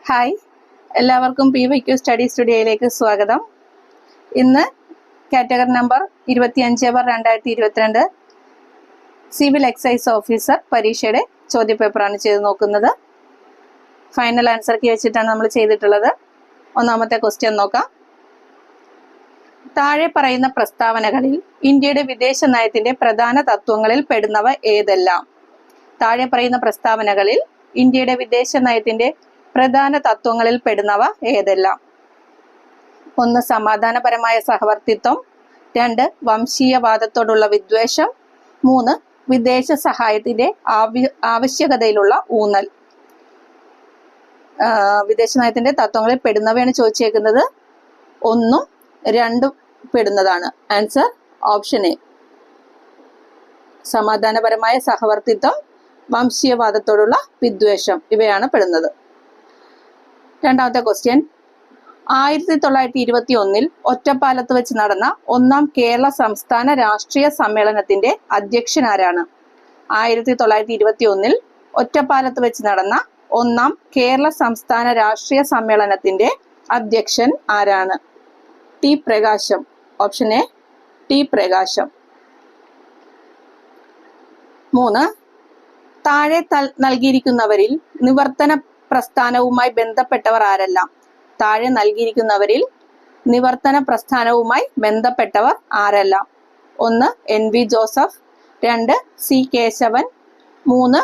Hi, എല്ലാവർക്കും PYQ study സ്റ്റുഡിയോയിലേക്ക് സ്വാഗതം. ഇന്ന് category number 25/2022 civil excise officer പരീക്ഷയുടെ ചോദ്യപേപ്പറാണ് ചെയ്ത് നോക്കുന്നത്. ഫൈനൽ ആൻസർ കീ വെച്ചിട്ടാണ് നമ്മൾ ചെയ്തിട്ടുള്ളത്. ഒന്നാമത്തെ ക്വസ്റ്റ്യൻ നോക്കാം. താഴെ പറയുന്ന പ്രസ്താവനകളിൽ ഇന്ത്യയുടെ വിദേശ നയത്തിന്റെ പ്രധാന തത്വങ്ങളിൽ പെടുന്നവ ഏതെല്ലാം? താഴെ പറയുന്ന പ്രസ്താവനകളിൽ ഇന്ത്യയുടെ വിദേശ നയത്തിന്റെ പ്രധാന തത്വങ്ങളിൽ പെടുന്നവ ഏതെല്ലാം? 1. സമാധാനപരമായ സഹവർത്തിത്വം. 2. വംശീയവാദത്തോടുള്ള വിദ്വേഷം. 3. വിദേശ സഹായത്തിന്റെ ആവശ്യകതയിലുള്ള ഊന്നൽ. വിദേശ നയത്തിന്റെ തത്വങ്ങളിൽ പെടുന്നവയാണ് ചോദിച്ചേക്കുന്നത്. 1ഉം 2ഉം പെടുന്നതാണ്. Answer option A. സമാധാനപരമായ സഹവർത്തിത്വം, വംശീയവാദത്തോടുള്ള വിദ്വേഷം ഇവയാണ് പെടുന്നത്. രണ്ടാമത്തെ ക്വസ്റ്റ്യൻ. 1921 ഒറ്റപ്പാലത്ത് വെച്ച് നടന്ന 1ാം കേരള സംസ്ഥാന രാഷ്ട്രീയ സമ്മേളനത്തിന്റെ അധ്യക്ഷൻ ആരാണ്? 1921 ഒറ്റപ്പാലത്ത് വെച്ച് നടന്ന 1ാം കേരള സംസ്ഥാന രാഷ്ട്രീയ സമ്മേളനത്തിന്റെ അധ്യക്ഷൻ ആരാണ്? ടി പ്രകാശം. ഓപ്ഷൻ എ, ടി പ്രകാശം. 3. താഴെ നൽകിയിരിക്കുന്നവരിൽ നിവർത്തന പ്രസ്ഥാനവുമായി ബന്ധപ്പെട്ടവർ ആരെല്ലാം? താഴെ നൽകിയിരിക്കുന്നവരിൽ നിവർത്തന പ്രസ്ഥാനവുമായി ബന്ധപ്പെട്ടവർ ആരെല്ലാം? 1. NV Joseph. 2. C Kesavan. 3.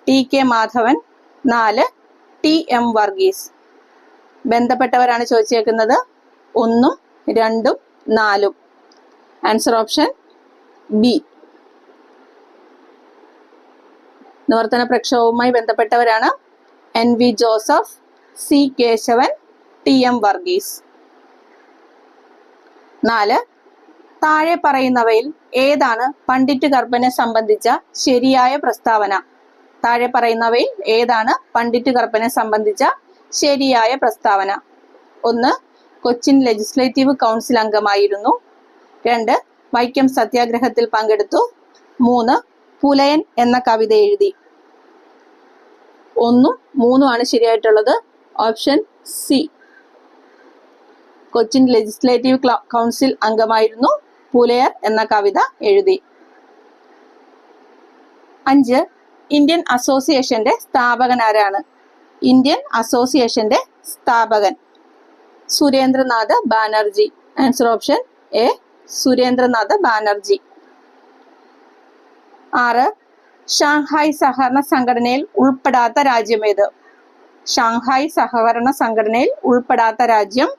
TK Madhavan. 4. TM Varghese. ബന്ധപ്പെട്ടവരാണ് ചോദിച്ചേക്കുന്നത്. 1ഉം 2ഉം 4ഉം. Answer option B. നിവർത്തന പ്രക്ഷോഭവുമായി ബന്ധപ്പെട്ടവരാണ് NV Joseph, C Kesavan, TM Varghese. 4. താഴെ പറയുന്നവയിൽ ഏതാണ് പണ്ഡിറ്റ് കർപ്പനെ സംബന്ധിച്ച ശരിയായ പ്രസ്താവന? താഴെ പറയുന്നവയിൽ ഏതാണ് പണ്ഡിറ്റ് കർപ്പനെ സംബന്ധിച്ച ശരിയായ പ്രസ്താവന? 1. കൊച്ചിൻ ലെജിസ്ലേറ്റീവ് കൗൺസിൽ അംഗമായിരുന്നു. 2. വൈക്കം സത്യാഗ്രഹത്തിൽ പങ്കെടുത്തു. 3. പുലയൻ എന്ന കവിത എഴുതി. 1ഉം 3ഉം ആണ് ശരിയായിട്ടുള്ളത്. Option C. Cochin legislative council അംഗമായിരുന്നു. പുലയർ എന്ന കവിത എഴുതി. 5. ഇന്ത്യൻ അസോസിയേഷന്റെ സ്ഥാപകൻ ആരാണ്? ഇന്ത്യൻ അസോസിയേഷന്റെ സ്ഥാപകൻ Surendranath Banerjee. Answer option A, Surendranath Banerjee. 6. Shanghai സഹകരണ സംഘടനയിൽ ഉൾപ്പെടാത്ത രാജ്യമേത്? ഷാങ്ഹായ് സഹകരണ സംഘടനയിൽ ഉൾപ്പെടാത്ത രാജ്യം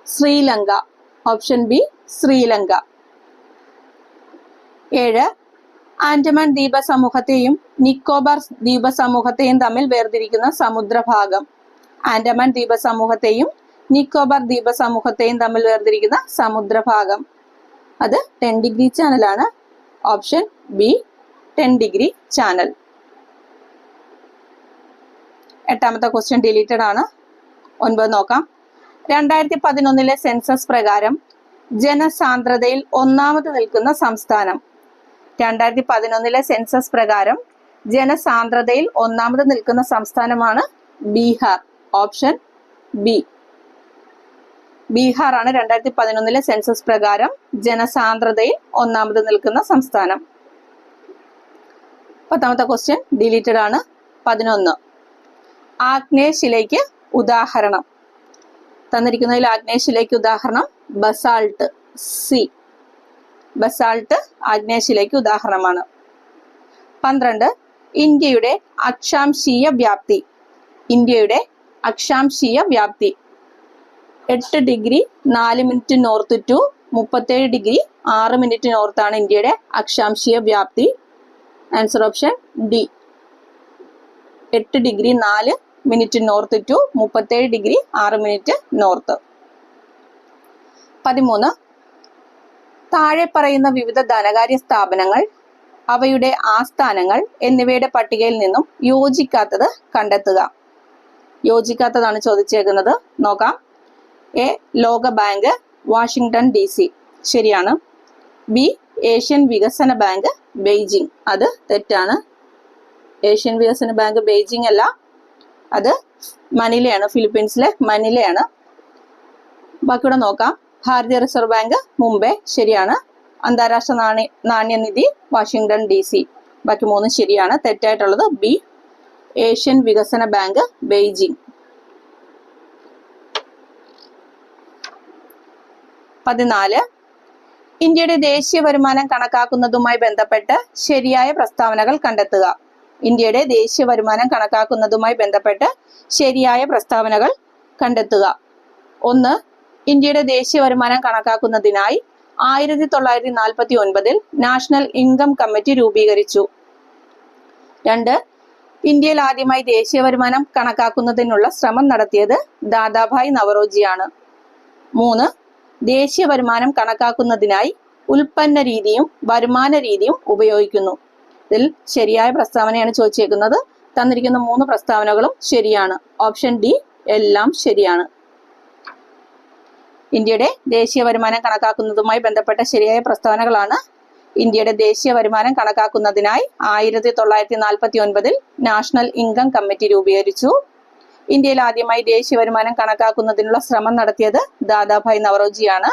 ശ്രീലങ്ക. Option B, Sri Lanka. 7. ആൻഡമാൻ ദ്വീപ സമൂഹത്തെയും നിക്കോബാർ ദ്വീപ സമൂഹത്തെയും തമ്മിൽ വേർതിരിക്കുന്ന സമുദ്രഭാഗം. ആൻഡമാൻ ദ്വീപ സമൂഹത്തെയും നിക്കോബാർ ദ്വീപ സമൂഹത്തെയും തമ്മിൽ വേർതിരിക്കുന്ന സമുദ്രഭാഗം അത് 10 ഡിഗ്രി ചാനലാണ്. Option B, 10 degree channel. 8ാമത്തെ ക്വസ്റ്റ്യൻ ഡിലീറ്റഡ് ആണ്. 9 നോക്കാം. 2011 സെൻസസ് പ്രകാരം ജനസാന്ദ്രതയിൽ 1ാമത് നിൽക്കുന്ന സംസ്ഥാനം. 2011 സെൻസസ് പ്രകാരം ജനസാന്ദ്രതയിൽ 1ാമത് നിൽക്കുന്ന സംസ്ഥാനമാണ് ബീഹാർ. Option B. ബീഹാർ ആണ് 2011 സെൻസസ് പ്രകാരം ജനസാന്ദ്രതയിൽ 1ാമത് നിൽക്കുന്ന സംസ്ഥാനം. 10ാമത്തെ ക്വസ്റ്റ്യൻ ഡിലീറ്റഡ് ആണ്. 11. ആഗ്നേയശിലയ്ക്ക് ഉദാഹരണം. തന്നിരിക്കുന്നതിൽ ആഗ്നേയശിലയ്ക്ക് ഉദാഹരണം ബസാൾട്ട്. സി. ബസാൾട്ട് ആഗ്നേയശിലയ്ക്ക് ഉദാഹരണമാണ്. 12. ഇന്ത്യയുടെ അക്ഷാംശീയ വ്യാപ്തി. ഇന്ത്യയുടെ അക്ഷാംശീയ വ്യാപ്തി 8 degree 4 minute north to 37 degree 6 minute നോർത്താണ് ഇന്ത്യയുടെ അക്ഷാംശീയ വ്യാപ്തി. Answer option D, 8 degree 4 minute north to 37 degree 6 minute north. 13. താഴെ പറയുന്ന വിവിധ ധനകാര്യ സ്ഥാപനങ്ങൾ, അവയുടെ ആസ്ഥാനങ്ങൾ എന്നിവയുടെ പട്ടികയിൽ നിന്നും യോജിക്കാത്തത് കണ്ടെത്തുക. യോജിക്കാത്തതാണ് ചോദിച്ചേക്കുന്നത്. നോക്കാം. എ. ലോക ബാങ്ക്, വാഷിംഗ്ടൺ DC. ശരിയാണ്. ബി. ഏഷ്യൻ വികസന ബാങ്ക്, ബെയ്ജിംഗ്. അത് തെറ്റാണ്. ഏഷ്യൻ വികസന ബാങ്ക് ബെയ്ജിംഗ് അല്ല, അത് മനിലയാണ്, ഫിലിപ്പീൻസിലെ മനിലയാണ്. ബാക്കിയൂടെ നോക്കാം. ഭാരതീയ റിസർവ് ബാങ്ക് മുംബൈ, ശരിയാണ്. അന്താരാഷ്ട്ര നാണ്യനിധി വാഷിംഗ്ടൺ DC. ബാക്കി 3 ശരിയാണ്. തെറ്റായിട്ടുള്ളത് ബി, ഏഷ്യൻ വികസന ബാങ്ക് ബെയ്ജിംഗ്. 14. ഇന്ത്യയുടെ ദേശീയ വരുമാനം കണക്കാക്കുന്നതുമായി ബന്ധപ്പെട്ട് ശരിയായ പ്രസ്താവനകൾ കണ്ടെത്തുക. ഇന്ത്യയുടെ ദേശീയ വരുമാനം കണക്കാക്കുന്നതുമായി ബന്ധപ്പെട്ട് ശരിയായ പ്രസ്താവനകൾ കണ്ടെത്തുക. 1. ഇന്ത്യയുടെ ദേശീയ വരുമാനം കണക്കാക്കുന്നതിനായി 1949 നാഷണൽ ഇൻകം കമ്മിറ്റി രൂപീകരിച്ചു. 2. ഇന്ത്യയിൽ ആദ്യമായി ദേശീയ വരുമാനം കണക്കാക്കുന്നതിനുള്ള ശ്രമം നടത്തിയത് ദാദാഭായ് നവറോജിയാണ്. 3. ദേശീയ വരുമാനം കണക്കാക്കുന്നതിനായി ഉൽപ്പന്ന രീതിയും വരുമാന രീതിയും ഉപയോഗിക്കുന്നു. ഇതിൽ ശരിയായ പ്രസ്താവനയാണ് ചോദിച്ചേക്കുന്നത്. തന്നിരിക്കുന്ന 3 പ്രസ്താവനകളും ശരിയാണ്. ഓപ്ഷൻ ഡി എല്ലാം ശരിയാണ്. ഇന്ത്യയുടെ ദേശീയ വരുമാനം കണക്കാക്കുന്നതുമായി ബന്ധപ്പെട്ട ശരിയായ പ്രസ്താവനകളാണ്: ഇന്ത്യയുടെ ദേശീയ വരുമാനം കണക്കാക്കുന്നതിനായി 1949 നാഷണൽ ഇൻകം കമ്മിറ്റി രൂപീകരിച്ചു. ഇന്ത്യയിൽ ആദ്യമായി ദേശീയ വരുമാനം കണക്കാക്കുന്നതിനുള്ള ശ്രമം നടത്തിയത് ദാദാഭായ് നവറോജിയാണ്.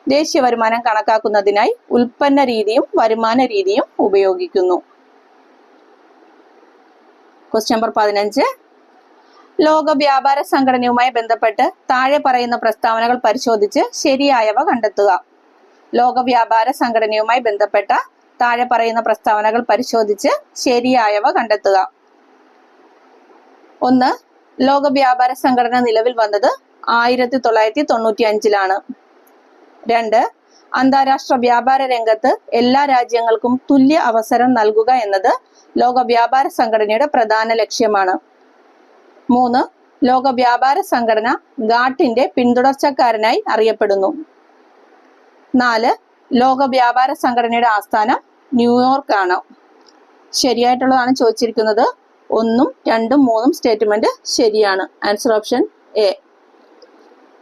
ദേശീയ വരുമാനം കണക്കാക്കുന്നതിനായി ഉൽപ്പന്ന രീതിയും വരുമാന രീതിയും ഉപയോഗിക്കുന്നു. Question number 15. ലോക വ്യാപാര സംഘടനയുമായി ബന്ധപ്പെട്ട് താഴെ പറയുന്ന പ്രസ്താവനകൾ പരിശോധിച്ച് ശരിയായവ കണ്ടെത്തുക. ലോക വ്യാപാര സംഘടനയുമായി ബന്ധപ്പെട്ട താഴെ പറയുന്ന പ്രസ്താവനകൾ പരിശോധിച്ച് ശരിയായവ കണ്ടെത്തുക. 1. ലോക വ്യാപാര സംഘടന നിലവിൽ വന്നത് 1995 2. അന്താരാഷ്ട്ര വ്യാപാര രംഗത്ത് എല്ലാ രാജ്യങ്ങൾക്കും തുല്യ അവസരം നൽകുക എന്നത് ലോക വ്യാപാര സംഘടനയുടെ പ്രധാന ലക്ഷ്യമാണ്. 3. ലോക വ്യാപാര സംഘടന ഗാട്ടിന്റെ പിന്തുടർച്ചക്കാരനായി അറിയപ്പെടുന്നു. 4. ലോക വ്യാപാര സംഘടനയുടെ ആസ്ഥാനം ന്യൂയോർക്ക് ആണ്. ശരിയായിട്ടുള്ളതാണ് ചോദിച്ചിരിക്കുന്നത്. 1, 2, 3 സ്റ്റേറ്റ്മെന്റ് ശരിയാണ്. Answer option A.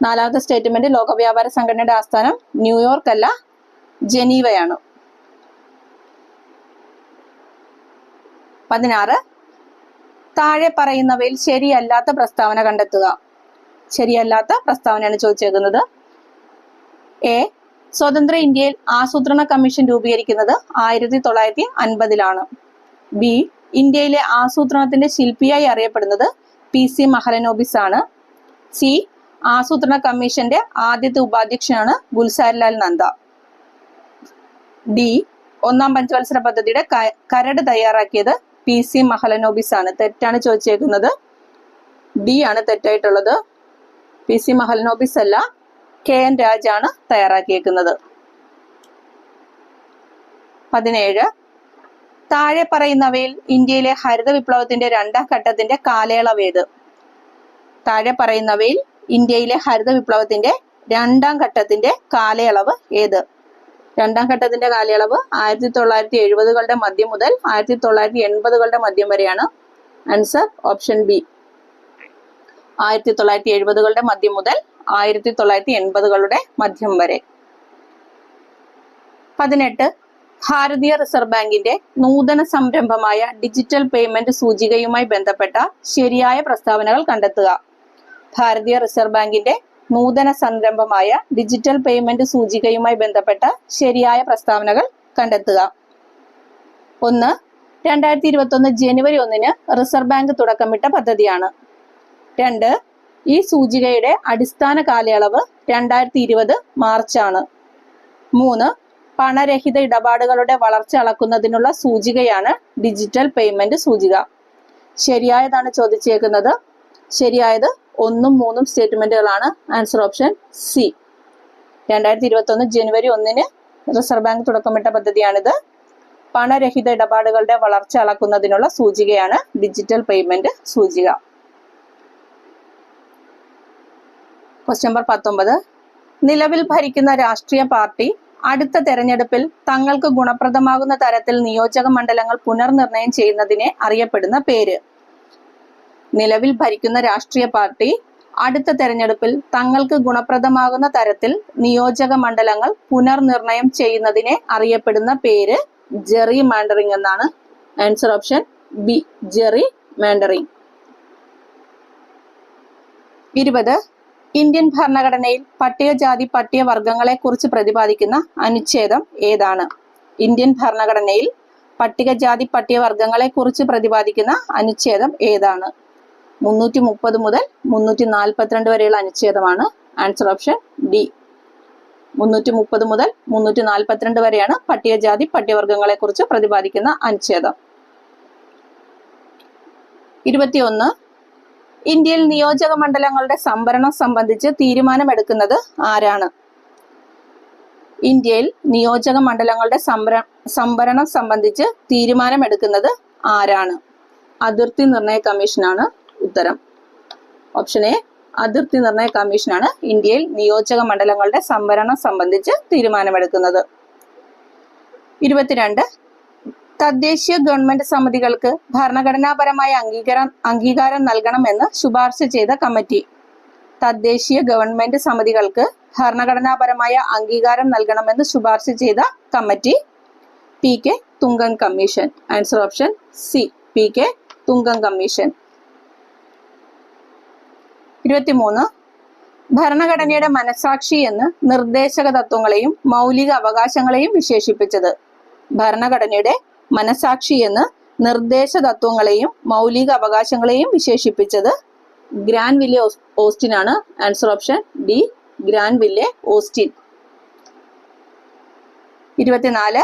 4ാമത്തെ സ്റ്റേറ്റ്മെന്റ് ലോക വ്യാപാര സംഘടനയുടെ ആസ്ഥാനം ന്യൂയോർക്ക് അല്ല, ജനീവയാണ്. 16. താഴെ പറയുന്നവയിൽ ശരിയല്ലാത്ത പ്രസ്താവന കണ്ടെത്തുക. ശരിയല്ലാത്ത പ്രസ്താവനയാണ് ചോദിച്ചേക്കുന്നത്. എ. സ്വതന്ത്ര ഇന്ത്യയിൽ ആസൂത്രണ കമ്മീഷൻ രൂപീകരിക്കുന്നത് 1950 ബി. ഇന്ത്യയിലെ ആസൂത്രണത്തിന്റെ ശില്പിയായി അറിയപ്പെടുന്നത് PC മഹലനോബിസ് ആണ്. സി. ആസൂത്രണ കമ്മീഷന്റെ ആദ്യത്തെ ഉപാധ്യക്ഷനാണ് ഗുൽസാരിലാൽ നന്ദ. ഡി. 1ാം പഞ്ചവത്സര പദ്ധതിയുടെ കരട് തയ്യാറാക്കിയത് PC മഹലനോബിസ് ആണ്. തെറ്റാണ് ചോദിച്ചേക്കുന്നത്. ഡി ആണ് തെറ്റായിട്ടുള്ളത്. PC മഹലനോബിസ് അല്ല, KN രാജാണ് തയ്യാറാക്കിയേക്കുന്നത്. 17. താഴെ പറയുന്നവയിൽ ഇന്ത്യയിലെ ഹരിത വിപ്ലവത്തിന്റെ 2ാം ഘട്ടത്തിന്റെ കാലയളവ് ഏത്? താഴെ പറയുന്നവയിൽ ഇന്ത്യയിലെ ഹരിത വിപ്ലവത്തിന്റെ 2ാം ഘട്ടത്തിന്റെ കാലയളവ് ഏത്? 2ാം ഘട്ടത്തിന്റെ കാലയളവ് 1970കളുടെ മധ്യം മുതൽ 1980കളുടെ മധ്യം വരെയാണ്. Answer option B. 1970കളുടെ മധ്യം മുതൽ 1980കളുടെ മധ്യം വരെ. 18. ഭാരതീയ റിസർവ് ബാങ്കിന്റെ നൂതന സംരംഭമായ ഡിജിറ്റൽ പേയ്മെന്റ് സൂചികയുമായി ബന്ധപ്പെട്ട ശരിയായ പ്രസ്താവനകൾ കണ്ടെത്തുക. ഭാരതീയ റിസർവ് ബാങ്കിന്റെ നൂതന സംരംഭമായ ഡിജിറ്റൽ പേയ്മെന്റ് സൂചികയുമായി ബന്ധപ്പെട്ട ശരിയായ പ്രസ്താവനകൾ കണ്ടെത്തുക. 1. 2021 ജനുവരി 1 റിസർവ് ബാങ്ക് തുടക്കമിട്ട പദ്ധതിയാണ്. 2. ഈ സൂചികയുടെ അടിസ്ഥാന കാലയളവ് 2020 മാർച്ച് ആണ്. 3. പണരഹിത ഇടപാടുകളുടെ വളർച്ച അളക്കുന്നതിനുള്ള സൂചികയാണ് ഡിജിറ്റൽ പേയ്മെന്റ് സൂചിക. ശരിയായതാണ് ചോദിച്ചേക്കുന്നത്. ശരിയായത് 1ഉം 3ഉം സ്റ്റേറ്റ്മെന്റുകളാണ്. Answer option C. 2021 ജനുവരി 1 റിസർവ് ബാങ്ക് തുടക്കമിട്ട പദ്ധതിയാണിത്. പണരഹിത ഇടപാടുകളുടെ വളർച്ച അളക്കുന്നതിനുള്ള സൂചികയാണ് ഡിജിറ്റൽ പേയ്മെന്റ് സൂചിക. Question number 19. നിലവിൽ ഭരിക്കുന്ന രാഷ്ട്രീയ പാർട്ടി അടുത്ത തെരഞ്ഞെടുപ്പിൽ തങ്ങൾക്ക് ഗുണപ്രദമാകുന്ന തരത്തിൽ നിയോജക മണ്ഡലങ്ങൾ പുനർനിർണയം ചെയ്യുന്നതിനെ അറിയപ്പെടുന്ന പേര്? നിലവിൽ ഭരിക്കുന്ന രാഷ്ട്രീയ പാർട്ടി അടുത്ത തെരഞ്ഞെടുപ്പിൽ തങ്ങൾക്ക് ഗുണപ്രദമാകുന്ന തരത്തിൽ നിയോജക മണ്ഡലങ്ങൾ പുനർനിർണയം ചെയ്യുന്നതിനെ അറിയപ്പെടുന്ന പേര് ജെറി മാൻഡറിംഗ് എന്നാണ്. Answer option B, gerrymandering. 20. Indian ഭരണഘടനയിൽ പട്ടികജാതി പട്ടികവർഗങ്ങളെ കുറിച്ച് പ്രതിപാദിക്കുന്ന അനുച്ഛേദം ഏതാണ്? ഇന്ത്യൻ ഭരണഘടനയിൽ പട്ടികജാതി പട്ടികവർഗങ്ങളെ കുറിച്ച് പ്രതിപാദിക്കുന്ന അനുച്ഛേദം ഏതാണ്? 330 മുതൽ 342 വരെയുള്ള അനുച്ഛേദമാണ്. Answer option D. 330 മുതൽ 342 വരെയാണ് പട്ടികജാതി പട്ടികവർഗങ്ങളെ കുറിച്ച് പ്രതിപാദിക്കുന്ന അനുച്ഛേദം. 21. ഇന്ത്യയിൽ നിയോജക മണ്ഡലങ്ങളുടെ സംവരണം സംബന്ധിച്ച് തീരുമാനമെടുക്കുന്നത് ആരാണ്? ഇന്ത്യയിൽ നിയോജക മണ്ഡലങ്ങളുടെ സംവരണം സംബന്ധിച്ച് തീരുമാനമെടുക്കുന്നത് ആരാണ്? അതിർത്തി നിർണയ കമ്മീഷനാണ് ഉത്തരം. ഓപ്ഷൻ എ, അതിർത്തി നിർണയ കമ്മീഷനാണ് ഇന്ത്യയിൽ നിയോജക മണ്ഡലങ്ങളുടെ സംവരണം സംബന്ധിച്ച് തീരുമാനമെടുക്കുന്നത്. 22. തദ്ദേശീയ ഗവൺമെന്റ് സമിതികൾക്ക് ഭരണഘടനാപരമായ അംഗീകാരം നൽകണമെന്ന് ശുപാർശ ചെയ്ത കമ്മിറ്റി. തദ്ദേശീയ ഗവൺമെന്റ് സമിതികൾക്ക് ഭരണഘടനാപരമായ അംഗീകാരം നൽകണമെന്ന് ശുപാർശ ചെയ്ത committee PK Thungon commission. Answer option C, PK Thungon commission. 23. ഭരണഘടനയുടെ മനസാക്ഷി എന്ന് നിർദ്ദേശക തത്വങ്ങളെയും മൗലിക അവകാശങ്ങളെയും വിശേഷിപ്പിച്ചത്. ഭരണഘടനയുടെ മനസാക്ഷി എന്ന് നിർദ്ദേശ തത്വങ്ങളെയും മൗലിക അവകാശങ്ങളെയും വിശേഷിപ്പിച്ചത് ഗ്രാൻവില്ലെ ഓസ്റ്റിൻ ആണ്. Answer option D, Granville Austin. 24.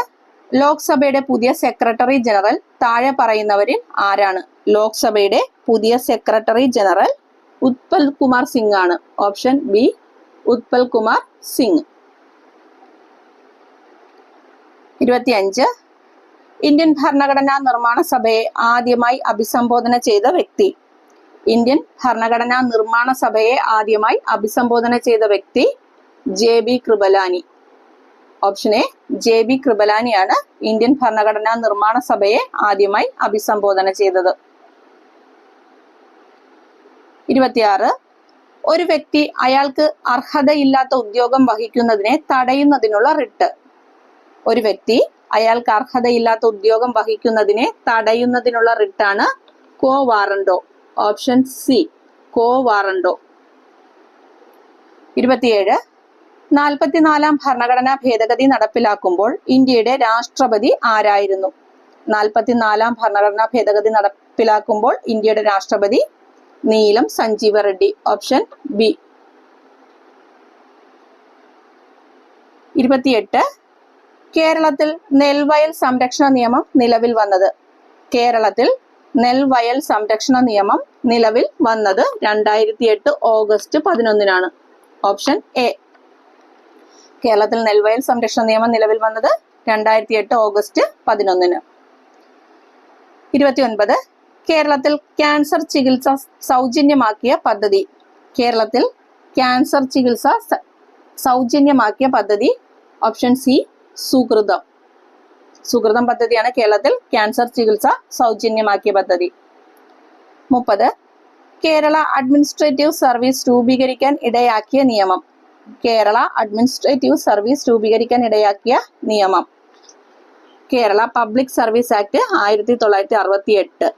ലോക്സഭയുടെ പുതിയ സെക്രട്ടറി ജനറൽ താഴെ പറയുന്നവരിൽ ആരാണ്? ലോക്സഭയുടെ പുതിയ സെക്രട്ടറി ജനറൽ ഉത്പൽ കുമാർ സിംഗ് ആണ്. Option B, Utpal Kumar Singh. 25. Indian ഭരണഘടനാ നിർമ്മാണ സഭയെ ആദ്യമായി അഭിസംബോധന ചെയ്ത വ്യക്തി. ഇന്ത്യൻ ഭരണഘടനാ നിർമ്മാണ സഭയെ ആദ്യമായി അഭിസംബോധന ചെയ്ത വ്യക്തി JB Kripalani. Option A, JB കൃപലാനിയാണ് ഇന്ത്യൻ ഭരണഘടനാ നിർമ്മാണ സഭയെ ആദ്യമായി അഭിസംബോധന ചെയ്തത്. 26. ഒരു വ്യക്തി അയാൾക്ക് അർഹതയില്ലാത്ത ഉദ്യോഗം വഹിക്കുന്നതിനെ തടയുന്നതിനുള്ള റിട്ട്. ഒരു വ്യക്തി അയാൾക്ക് അർഹതയില്ലാത്ത ഉദ്യോഗം വഹിക്കുന്നതിനെ തടയുന്നതിനുള്ള റിട്ടാണ് കോ വാറന്റോ. ഓപ്ഷൻ സി, കോ വാറന്റോ. 27. 44-ാം ഭരണഘടനാ ഭേദഗതി നടപ്പിലാക്കുമ്പോൾ ഇന്ത്യയുടെ രാഷ്ട്രപതി ആരായിരുന്നു? 44-ാം ഭരണഘടനാ ഭേദഗതി നടപ്പിലാക്കുമ്പോൾ ഇന്ത്യയുടെ രാഷ്ട്രപതി നീലം സഞ്ജീവ റെഡ്ഡി. Option B. 28. കേരളത്തിൽ നെൽവയൽ സംരക്ഷണ നിയമം നിലവിൽ വന്നത്. കേരളത്തിൽ നെൽവയൽ സംരക്ഷണ നിയമം നിലവിൽ വന്നത് 2008 ഓഗസ്റ്റ് 11-നാണ്. Option A. കേരളത്തിൽ നെൽവയൽ സംരക്ഷണ നിയമം നിലവിൽ വന്നത് 2008 ഓഗസ്റ്റ് 11-ന്. 29. കേരളത്തിൽ ക്യാൻസർ ചികിത്സ സൗജന്യമാക്കിയ പദ്ധതി. കേരളത്തിൽ ക്യാൻസർ ചികിത്സ സൗജന്യമാക്കിയ പദ്ധതി ഓപ്ഷൻ സി, സുകൃതം. സുകൃതം പദ്ധതിയാണ് കേരളത്തിൽ ക്യാൻസർ ചികിത്സ സൗജന്യമാക്കിയ പദ്ധതി. 30. കേരള അഡ്മിനിസ്ട്രേറ്റീവ് സർവീസ് രൂപീകരിക്കാൻ ഇടയാക്കിയ നിയമം. കേരള അഡ്മിനിസ്ട്രേറ്റീവ് സർവീസ് രൂപീകരിക്കാൻ ഇടയാക്കിയ നിയമം Kerala public service act 1968.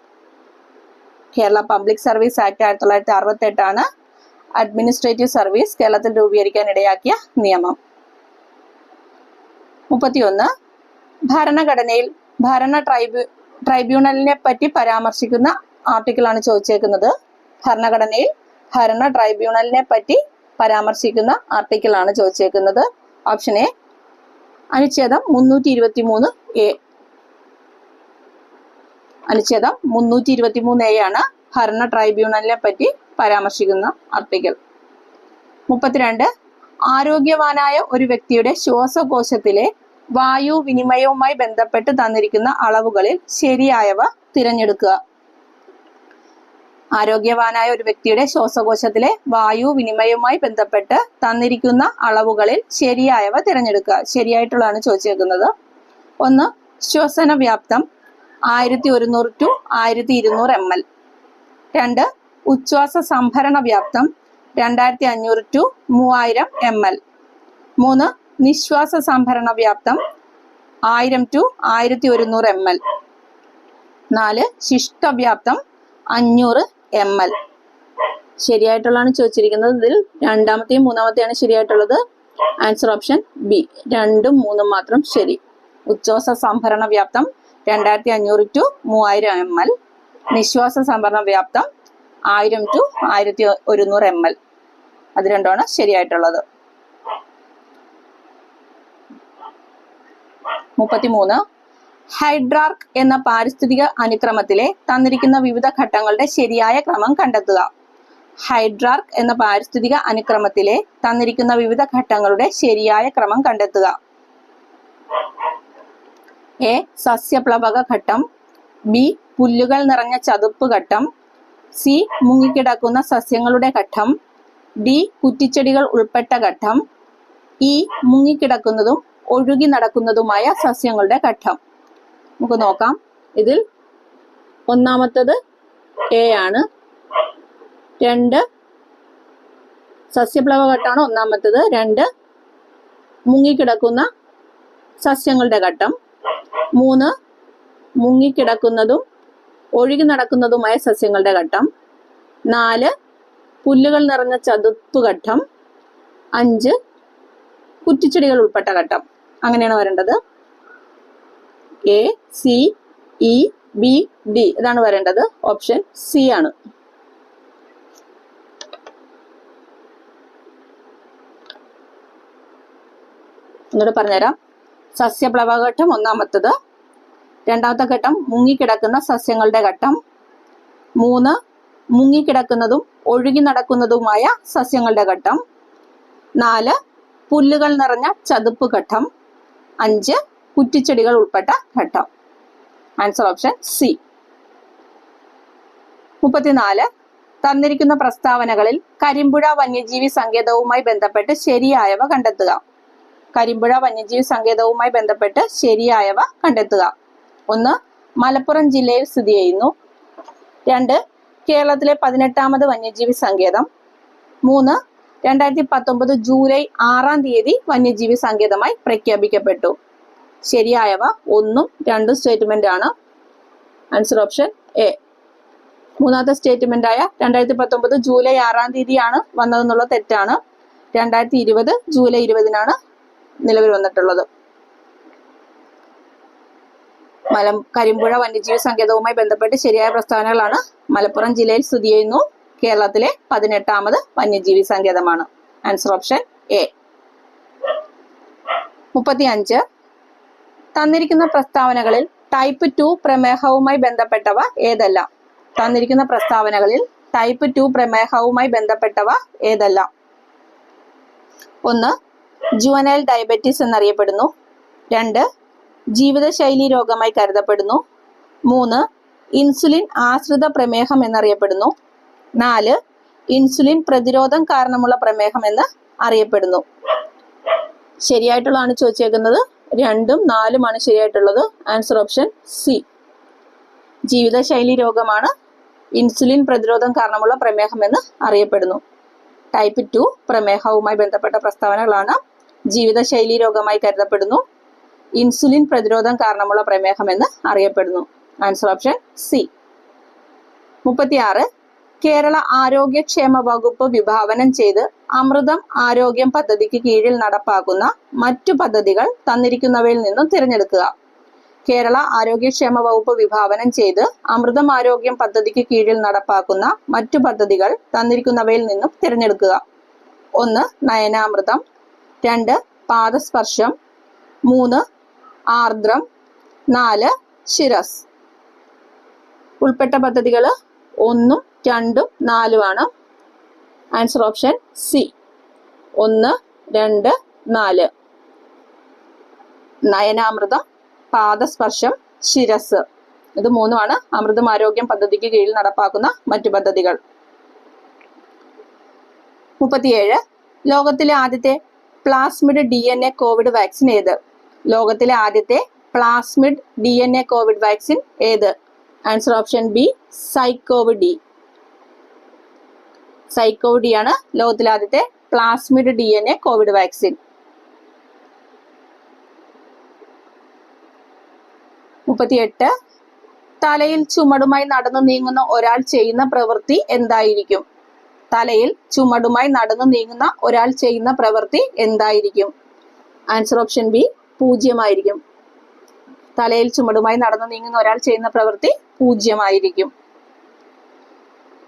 Kerala public service act 1968 ആണ് അഡ്മിനിസ്ട്രേറ്റീവ് സർവീസ് കേരളത്തിൽ രൂപീകരിക്കാൻ ഇടയാക്കിയ നിയമം. 31. ഭരണഘടനയിൽ ഭരണ ട്രൈബ്യൂണലിനെ പറ്റി പരാമർശിക്കുന്ന ആർട്ടിക്കിൾ ആണ് ചോദിച്ചേക്കുന്നത്. ഭരണഘടനയിൽ ഭരണ ട്രൈബ്യൂണലിനെ പറ്റി പരാമർശിക്കുന്ന ആർട്ടിക്കിൾ ആണ് ചോദിച്ചേക്കുന്നത്. ഓപ്ഷൻ എ, അനുച്ഛേദം 323A. അനുച്ഛേദം 323A ആണ് ഭരണ ട്രൈബ്യൂണലിനെ പറ്റി പരാമർശിക്കുന്ന ആർട്ടിക്കിൾ. 32. ആരോഗ്യവാനായ ഒരു വ്യക്തിയുടെ ശ്വാസകോശത്തിലെ വായു വിനിമയവുമായി ബന്ധപ്പെട്ട് തന്നിരിക്കുന്ന അളവുകളിൽ ശരിയായവ തിരഞ്ഞെടുക്കുക. ആരോഗ്യവാനായ ഒരു വ്യക്തിയുടെ ശ്വാസകോശത്തിലെ വായു വിനിമയവുമായി ബന്ധപ്പെട്ട് തന്നിരിക്കുന്ന അളവുകളിൽ ശരിയായവ തിരഞ്ഞെടുക്കുക. ശരിയായിട്ടുള്ളതാണ് ചോദിച്ചേക്കുന്നത്. 1. ശ്വസന വ്യാപ്തം 1100 to 1200 ml. 2. ഉച്ഛ്വാസ സംഭരണ വ്യാപ്തം 2500 to 3000 ml. 3. നിശ്വാസ സംഭരണ വ്യാപ്തം 1000 to 1100 ml. 4. ശിഷ്ടവ്യാപ്തം 500 ml. ശരിയായിട്ടുള്ളതാണ് ചോദിച്ചിരിക്കുന്നത്. ഇതിൽ രണ്ടാമത്തെയും മൂന്നാമത്തെയാണ് ശരിയായിട്ടുള്ളത്. ആൻസർ ഓപ്ഷൻ ബി, 2ഉം 3ഉം മാത്രം ശരി. ഉച്ഛ്വാസ സംഭരണ വ്യാപ്തം 2500 to 3000 ml. നിശ്വാസ സംഭരണ വ്യാപ്തം 1000 to 1100 ml. അത് രണ്ടുമാണ് ശരിയായിട്ടുള്ളത്. 33. ഹൈഡ്രാർക്ക് എന്ന പാരിസ്ഥിതിക അനുക്രമത്തിലെ തന്നിരിക്കുന്ന വിവിധ ഘട്ടങ്ങളുടെ ശരിയായ ക്രമം കണ്ടെത്തുക. ഹൈഡ്രാർക്ക് എന്ന പാരിസ്ഥിതിക അനുക്രമത്തിലെ തന്നിരിക്കുന്ന വിവിധ ഘട്ടങ്ങളുടെ ശരിയായ ക്രമം കണ്ടെത്തുക. എ. സസ്യപ്ലവക ഘട്ടം. ബി. പുല്ലുകൾ നിറഞ്ഞ ചതുപ്പ് ഘട്ടം. സി. മുങ്ങിക്കിടക്കുന്ന സസ്യങ്ങളുടെ ഘട്ടം. ഡി. കുറ്റിച്ചെടികൾ ഉൾപ്പെട്ട ഘട്ടം. ഇ. മുങ്ങിക്കിടക്കുന്നതും ഒഴുകി നടക്കുന്നതുമായ സസ്യങ്ങളുടെ ഘട്ടം. നമുക്ക് നോക്കാം. ഇതിൽ ഒന്നാമത്തത് എ ആണ്. 2 സസ്യപ്ലവ ഘട്ടമാണ് ഒന്നാമത്തത്. 2 മുങ്ങിക്കിടക്കുന്ന സസ്യങ്ങളുടെ ഘട്ടം. 3 മുങ്ങിക്കിടക്കുന്നതും ഒഴുകി നടക്കുന്നതുമായ സസ്യങ്ങളുടെ ഘട്ടം. 4 പുല്ലുകൾ നിറഞ്ഞ ചതുപ്പ് ഘട്ടം. 5 കുറ്റിച്ചെടികൾ ഉൾപ്പെട്ട ഘട്ടം. അങ്ങനെയാണ് വരേണ്ടത്. A, C, E, B, D ഇതാണ് വരേണ്ടത്. ഓപ്ഷൻ സി ആണ്. ഒന്നുകൂടെ പറഞ്ഞുതരാം. സസ്യപ്ലവ ഘട്ടം ഒന്നാമത്തത്. രണ്ടാമത്തെ ഘട്ടം മുങ്ങിക്കിടക്കുന്ന സസ്യങ്ങളുടെ ഘട്ടം. 3 മുങ്ങിക്കിടക്കുന്നതും ഒഴുകി നടക്കുന്നതുമായ സസ്യങ്ങളുടെ ഘട്ടം. 4 പുല്ലുകൾ നിറഞ്ഞ ചതുപ്പ് ഘട്ടം. 5 കുറ്റിച്ചെടികൾ ഉൾപ്പെട്ട ഘട്ടം. Answer option C. 34. തന്നിരിക്കുന്ന പ്രസ്താവനകളിൽ കരിമ്പുഴ വന്യജീവി സങ്കേതവുമായി ബന്ധപ്പെട്ട് ശരിയായവ കണ്ടെത്തുക. കരിമ്പുഴ വന്യജീവി സങ്കേതവുമായി ബന്ധപ്പെട്ട് ശരിയായവ കണ്ടെത്തുക. 1. മലപ്പുറം ജില്ലയിൽ സ്ഥിതി ചെയ്യുന്നു. 2. കേരളത്തിലെ 18ാമത് വന്യജീവി സങ്കേതം. 3. 2019 ജൂലൈ 6-ാം തീയതി വന്യജീവി സങ്കേതമായി പ്രഖ്യാപിക്കപ്പെട്ടു. ശരിയായവ 1ഉം 2ഉം സ്റ്റേറ്റ്മെന്റ് ആണ്. Answer option A. മൂന്നാമത്തെ സ്റ്റേറ്റ്മെന്റ് ആയ 2019 ജൂലൈ 6-ാം തീയതിയാണ് വന്നതെന്നുള്ള തെറ്റാണ്. 2020 ജൂലൈ 20-നാണ് നിലവിൽ വന്നിട്ടുള്ളത്. കരിമ്പുഴ വന്യജീവി സങ്കേതവുമായി ബന്ധപ്പെട്ട് ശരിയായ പ്രസ്താവനകളാണ്. മലപ്പുറം ജില്ലയിൽ സ്ഥിതി ചെയ്യുന്നു. കേരളത്തിലെ 18ാമത് വന്യജീവി സങ്കേതമാണ്. Answer option A. 35. തന്നിരിക്കുന്ന പ്രസ്താവനകളിൽ ടൈപ്പ് 2 പ്രമേഹവുമായി ബന്ധപ്പെട്ടവ ഏതെല്ലാം? തന്നിരിക്കുന്ന പ്രസ്താവനകളിൽ ടൈപ്പ് 2 പ്രമേഹവുമായി ബന്ധപ്പെട്ടവ ഏതെല്ലാം? 1. ജുവനൈൽ ഡയബറ്റീസ് എന്നറിയപ്പെടുന്നു. 2. ജീവിതശൈലി രോഗമായി കരുതപ്പെടുന്നു. 3. ഇൻസുലിൻ ആശ്രിത പ്രമേഹം എന്നറിയപ്പെടുന്നു. 4. ഇൻസുലിൻ പ്രതിരോധം കാരണമുള്ള പ്രമേഹം എന്ന് അറിയപ്പെടുന്നു. ശരിയായിട്ടുള്ളതാണ് ചോദിച്ചേക്കുന്നത്. 2ഉം 4ഉമാണ് ശരിയായിട്ടുള്ളത്. Answer option C. ജീവിതശൈലി രോഗമാണ് ഇൻസുലിൻ പ്രതിരോധം കാരണമുള്ള പ്രമേഹം എന്ന് അറിയപ്പെടുന്നു. ടൈപ്പ് 2 പ്രമേഹവുമായി ബന്ധപ്പെട്ട പ്രസ്താവനകളാണ്. ജീവിതശൈലി രോഗമായി കരുതപ്പെടുന്നു. ഇൻസുലിൻ പ്രതിരോധം കാരണമുള്ള പ്രമേഹം എന്ന് അറിയപ്പെടുന്നു. Answer option C. 36. കേരള ആരോഗ്യക്ഷേമ വകുപ്പ് വിഭാവനം ചെയ്ത് അമൃതം ആരോഗ്യം പദ്ധതിക്ക് കീഴിൽ നടപ്പാക്കുന്ന മറ്റു പദ്ധതികൾ തന്നിരിക്കുന്നവയിൽ നിന്നും തിരഞ്ഞെടുക്കുക. കേരള ആരോഗ്യക്ഷേമ വകുപ്പ് വിഭാവനം ചെയ്ത് അമൃതം ആരോഗ്യം പദ്ധതിക്ക് കീഴിൽ നടപ്പാക്കുന്ന മറ്റു പദ്ധതികൾ തന്നിരിക്കുന്നവയിൽ നിന്നും തിരഞ്ഞെടുക്കുക. 1. നയനാമൃതം. 2. പാദസ്പർശം. 3. ആർദ്രം. 4. ശിരസ്. ഉൾപ്പെട്ട പദ്ധതികൾ 1, 2, 4 ആൻസർ ഓപ്ഷൻ സി. 1, 2, 4. നയനാമൃതം, പാദസ്പർശം, ശിരസ്. ഇത് 3 അമൃതം ആരോഗ്യം പദ്ധതിക്ക് കീഴിൽ നടപ്പാക്കുന്ന മറ്റു പദ്ധതികൾ. 37. ലോകത്തിലെ ആദ്യത്തെ പ്ലാസ്മിഡ് DNA കോവിഡ് വാക്സിൻ ഏത്? ലോകത്തിലെ ആദ്യത്തെ പ്ലാസ്മിഡ് DNA കോവിഡ് വാക്സിൻ ഏത്? Answer option B, ZyCoV D. ZyCoV D ആണ് ലോകത്തിലെ ആദ്യത്തെ പ്ലാസ്മിഡ് DNA കോവിഡ് വാക്സിൻ. 38. തലയിൽ ചുമടുമായി നടന്നു നീങ്ങുന്ന ഒരാൾ ചെയ്യുന്ന പ്രവൃത്തി എന്തായിരിക്കും? തലയിൽ ചുമടുമായി നടന്നു നീങ്ങുന്ന ഒരാൾ ചെയ്യുന്ന പ്രവൃത്തി എന്തായിരിക്കും? ആൻസർ ഓപ്ഷൻ ബി 0 ആയിരിക്കും. തലയിൽ ചുമടുമായി നടന്നു നീങ്ങുന്ന ഒരാൾ ചെയ്യുന്ന പ്രവൃത്തി 0 ആയിരിക്കും.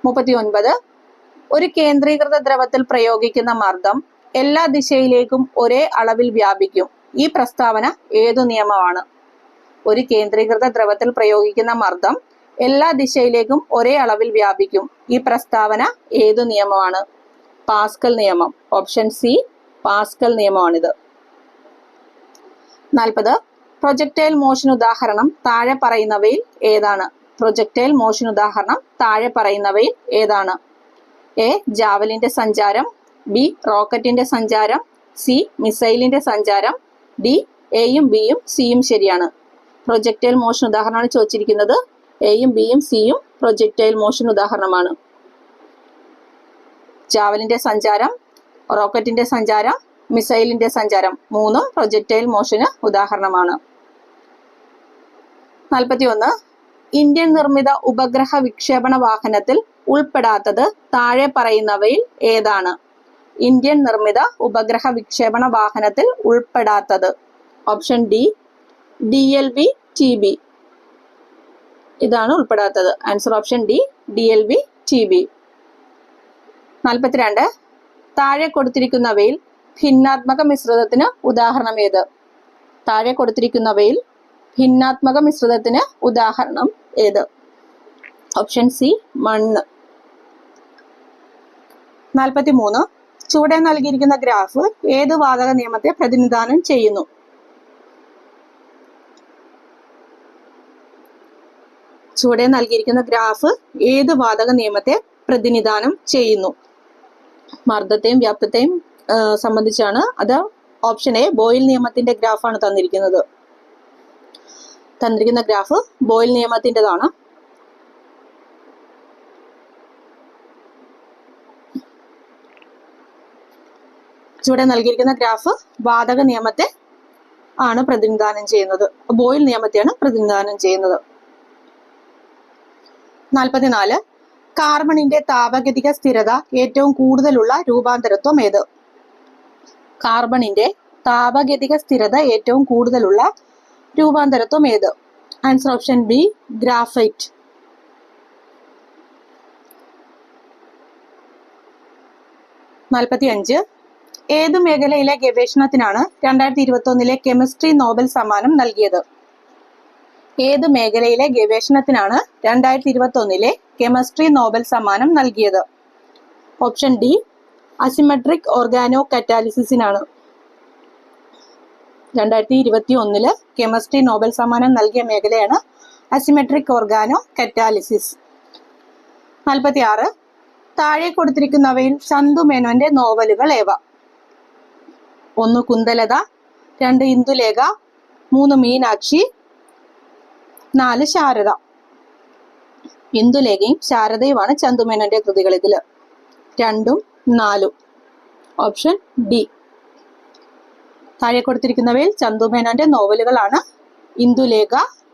39. ഒരു കേന്ദ്രീകൃത ദ്രവത്തിൽ പ്രയോഗിക്കുന്ന മർദ്ദം എല്ലാ ദിശയിലേക്കും ഒരേ അളവിൽ വ്യാപിക്കും. ഈ പ്രസ്താവന ഏതു നിയമമാണ്? ഒരു കേന്ദ്രീകൃത ദ്രവത്തിൽ പ്രയോഗിക്കുന്ന മർദ്ദം എല്ലാ ദിശയിലേക്കും ഒരേ അളവിൽ വ്യാപിക്കും. ഈ പ്രസ്താവന ഏതു നിയമമാണ്? പാസ്കൽ നിയമം. ഓപ്ഷൻ സി പാസ്കൽ നിയമമാണിത്. 40. പ്രൊജക്ടൈൽ മോഷൻ ഉദാഹരണം താഴെ പറയുന്നവയിൽ ഏതാണ്? പ്രൊജക്ടൈൽ മോഷൻ ഉദാഹരണം താഴെ പറയുന്നവയിൽ ഏതാണ്? എ. ജാവലിന്റെ സഞ്ചാരം, ബി. റോക്കറ്റിന്റെ സഞ്ചാരം, സി. മിസൈലിന്റെ സഞ്ചാരം, ഡി. എയും ബിയും സിയും ശരിയാണ്. പ്രൊജക്ടൈൽ മോഷൻ ഉദാഹരണമാണ് ചോദിച്ചിരിക്കുന്നത്. എയും ബിയും സിയും പ്രൊജക്ടൈൽ മോഷൻ ഉദാഹരണമാണ്. ജാവലിന്റെ സഞ്ചാരം, റോക്കറ്റിന്റെ സഞ്ചാരം, മിസൈലിന്റെ സഞ്ചാരം മൂന്നും പ്രൊജക്ടൈൽ മോഷന് ഉദാഹരണമാണ്. 41. ഇന്ത്യൻ നിർമ്മിത ഉപഗ്രഹ വിക്ഷേപണ വാഹനത്തിൽ ഉൾപ്പെടാത്തത് താഴെ പറയുന്നവയിൽ ഏതാണ്? ഇന്ത്യൻ നിർമ്മിത ഉപഗ്രഹ വിക്ഷേപണ വാഹനത്തിൽ ഉൾപ്പെടാത്തത്. Option D DLV-TB. ഇതാണ് ഉൾപ്പെടാത്തത്. Answer option D DLV-TB. 42. താഴെ കൊടുത്തിരിക്കുന്നവയിൽ ഭിന്നാത്മക മിശ്രിതത്തിന് ഉദാഹരണം ഏത്? താഴെ കൊടുത്തിരിക്കുന്നവയിൽ ഭിന്നാത്മക മിശ്രിതത്തിന് ഉദാഹരണം ഏത്? ഓപ്ഷൻ സി മണ്ണ്. 43. ചുവടെ നൽകിയിരിക്കുന്ന ഗ്രാഫ് ഏത് വാതക നിയമത്തെ പ്രതിനിധാനം ചെയ്യുന്നു? ചുവടെ നൽകിയിരിക്കുന്ന ഗ്രാഫ് ഏത് വാതക നിയമത്തെ പ്രതിനിധാനം ചെയ്യുന്നു? മർദ്ദത്തെയും വ്യാപ്തത്തെയും സംബന്ധിച്ചാണ്. അത് ഓപ്ഷൻ എ ബോയിൽ നിയമത്തിന്റെ ഗ്രാഫാണ് തന്നിരിക്കുന്നത്. തന്നിരിക്കുന്ന ഗ്രാഫ് ബോയിൽ നിയമത്തിൻ്റെതാണ്. ചുവടെ നൽകിയിരിക്കുന്ന ഗ്രാഫ് വാതക നിയമത്തെ ആണ് പ്രതിനിധാനം ചെയ്യുന്നത്. ബോയിൽ നിയമത്തെയാണ് പ്രതിനിധാനം ചെയ്യുന്നത്. 44. കാർബണിന്റെ താപഗതിക സ്ഥിരത ഏറ്റവും കൂടുതലുള്ള രൂപാന്തരത്വം ഏത്? കാർബണിന്റെ താപഗതിക സ്ഥിരത ഏറ്റവും കൂടുതലുള്ള രൂപാന്തരത്വം ഏത്? Answer option B graphite. 45. ഏതു മേഖലയിലെ ഗവേഷണത്തിനാണ് 2021 കെമിസ്ട്രി നോബൽ സമ്മാനം നൽകിയത്? ഏത് മേഖലയിലെ ഗവേഷണത്തിനാണ് 2021 കെമിസ്ട്രി നോബൽ സമ്മാനം നൽകിയത്? ഓപ്ഷൻ ഡി അസിമെട്രിക് ഓർഗാനോ കറ്റാലിസിസിനാണ്. 2021 കെമിസ്ട്രി നോബൽ സമ്മാനം നൽകിയ മേഖലയാണ് അസിമെട്രിക് ഓർഗാനോ കറ്റാലിസിസ്. 46. താഴെ കൊടുത്തിരിക്കുന്നവയിൽ ചന്തു മേനോന്റെ നോവലുകൾ ഏവ? 1 കുന്തലത, 2 ഇന്ദുലേഖ, 3 മീനാക്ഷി, 4 ശാരദ. ഇന്ദുലേഖയും ശാരദയുമാണ് ചന്തുമേനോന്റെ കൃതികൾ. ഇതിൽ 2ഉം 4ഉം. Option D. താഴെ കൊടുത്തിരിക്കുന്നവയിൽ ചന്തുമേനോന്റെ നോവലുകളാണ് ഇന്ദുലേഖ,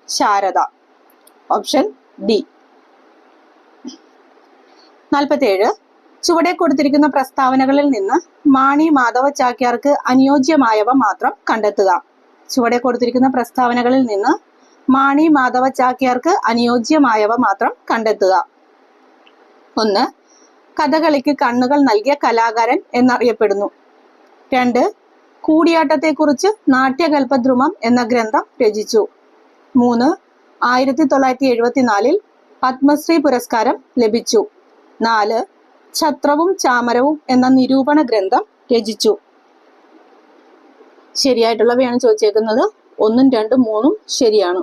ശാരദ. Option D. 47. ചുവടെ കൊടുത്തിരിക്കുന്ന പ്രസ്താവനകളിൽ നിന്ന് മാണി മാധവ ചാക്യാർക്ക് അനുയോജ്യമായവ മാത്രം കണ്ടെത്തുക. ചുവടെ കൊടുത്തിരിക്കുന്ന പ്രസ്താവനകളിൽ നിന്ന് മാണി മാധവ ചാക്യാർക്ക് അനുയോജ്യമായവ മാത്രം കണ്ടെത്തുക. 1. കഥകളിക്ക് കണ്ണുകൾ നൽകിയ കലാകാരൻ എന്നറിയപ്പെടുന്നു. 2. കൂടിയാട്ടത്തെക്കുറിച്ച് നാട്യകൽപദ്രുമം എന്ന ഗ്രന്ഥം രചിച്ചു. 3. 1974 പത്മശ്രീ പുരസ്കാരം ലഭിച്ചു. 4. ഛത്രവും ചാമരവും എന്ന നിരൂപണ ഗ്രന്ഥം രചിച്ചു. ശരിയായിട്ടുള്ളവയാണ് ചോദിച്ചേക്കുന്നത്. 1, 2, 3 ശരിയാണ്.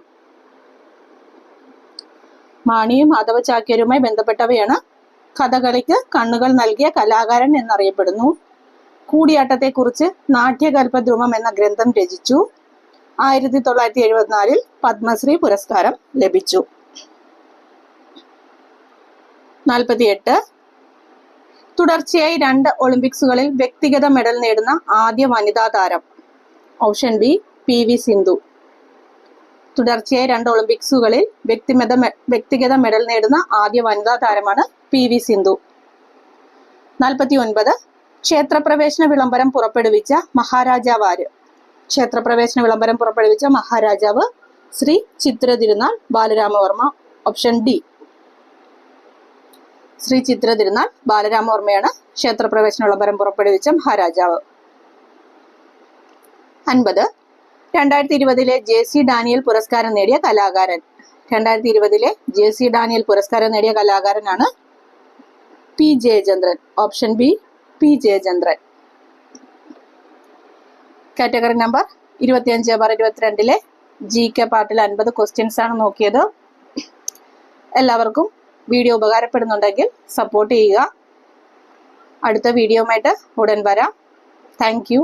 മാണിയും മാധവ ചാക്യാരുമായി ബന്ധപ്പെട്ടവയാണ്. കഥകളിക്ക് കണ്ണുകൾ നൽകിയ കലാകാരൻ എന്നറിയപ്പെടുന്നു. കൂടിയാട്ടത്തെക്കുറിച്ച് നാട്യകൽപദ്രുമം എന്ന ഗ്രന്ഥം രചിച്ചു. 1974 പത്മശ്രീ പുരസ്കാരം ലഭിച്ചു. 48. തുടർച്ചയായി 2 ഒളിമ്പിക്സുകളിൽ വ്യക്തിഗത മെഡൽ നേടുന്ന ആദ്യ വനിതാ താരം. Option B PV Sindhu. തുടർച്ചയായി 2 ഒളിമ്പിക്സുകളിൽ വ്യക്തിഗത മെഡൽ നേടുന്ന ആദ്യ വനിതാ താരമാണ് PV സിന്ധു. 49 ക്ഷേത്രപ്രവേശന വിളംബരം പുറപ്പെടുവിച്ച മഹാരാജാവ് ആര്? ക്ഷേത്രപ്രവേശന വിളംബരം പുറപ്പെടുവിച്ച മഹാരാജാവ് ശ്രീ ചിത്ര തിരുനാൾ ബാലരാമവർമ്മ. ഓപ്ഷൻ ഡി, ശ്രീ ചിത്ര തിരുനാൾ ബാലരാമവർമ്മയാണ് ക്ഷേത്രപ്രവേശന വിളംബരം പുറപ്പെടുവിച്ച മഹാരാജാവ്. 50 2020 JC ഡാനിയൽ പുരസ്കാരം നേടിയ കലാകാരൻ. 2020 JC ഡാനിയൽ പുരസ്കാരം നേടിയ കലാകാരനാണ് P Jayachandran. Option B, P Jayachandran. Category number 25/22 GK പാർട്ടിൽ 50 ക്വസ്റ്റ്യൻസ് ആണ് നോക്കിയത്. എല്ലാവർക്കും വീഡിയോ ഉപകാരപ്പെടുന്നുണ്ടെങ്കിൽ സപ്പോർട്ട് ചെയ്യുക. അടുത്ത വീഡിയോയുമായിട്ട് ഉടൻ വരാം. Thank you.